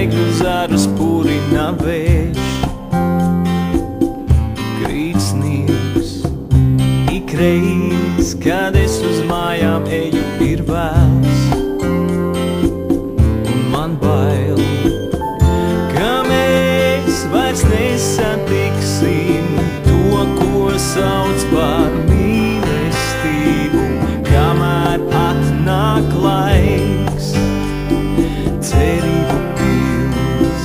bēgļu zarus purina vējš. Krīt sniegs, ikreiz, kad es uz mājām eju, ir vēls. Un man bail, ka mēs vairs nesatiksim to, ko sauc par mīlestību, kamēr atnāk laiks. Cerību pilns,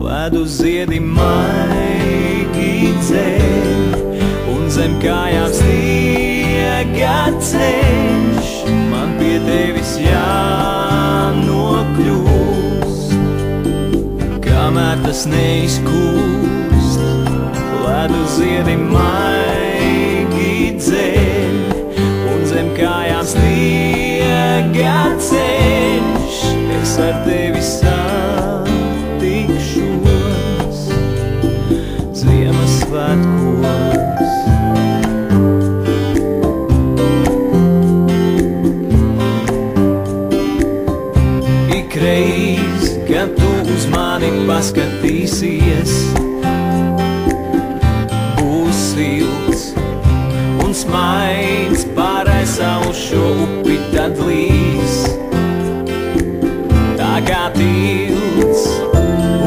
ledu ziedi maigi dzeļ, un zem kājām sniega ceļš. Man pie tevis jānokļūst, kamēr tas neizkūst. Ledu ziedi maigi dzeļ, un zem kājām sniega ceļš. Es ar tevi satikšos Ziemassvētkos. Ikreiz, kad tu uz mani paskatīsies, būs silts un smaids pārēj saušo upi tad līs. Tā kā tilts,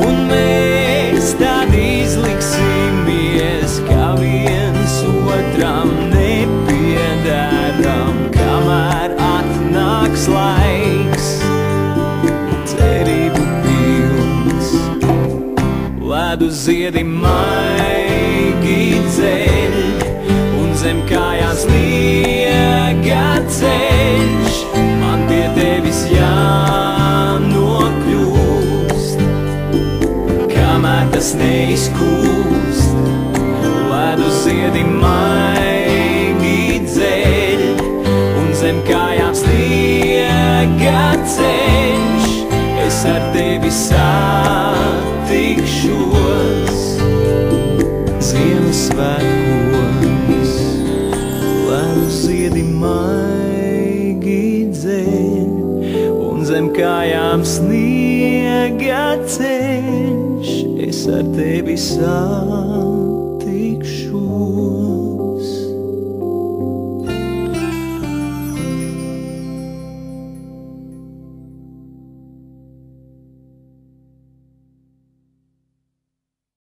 un mēs tad izliksimies, ka viens otram nepiedaram, kamēr atnāks laiks. Cerību pilns, ledu ziedi maigi dzeļ, un zem kājām sniega ceļš. Man pie tevis jānokļūst, kamēr tas neizkūst. Ledu ziedi maigi dzeļ, un zem kājām sniega ceļš. Es ar tevi satikšos Ziemassvētkos. Ledu ziedi maigi dzeļ, un zem kājām sniega ceļš. Es ar tevi satikšos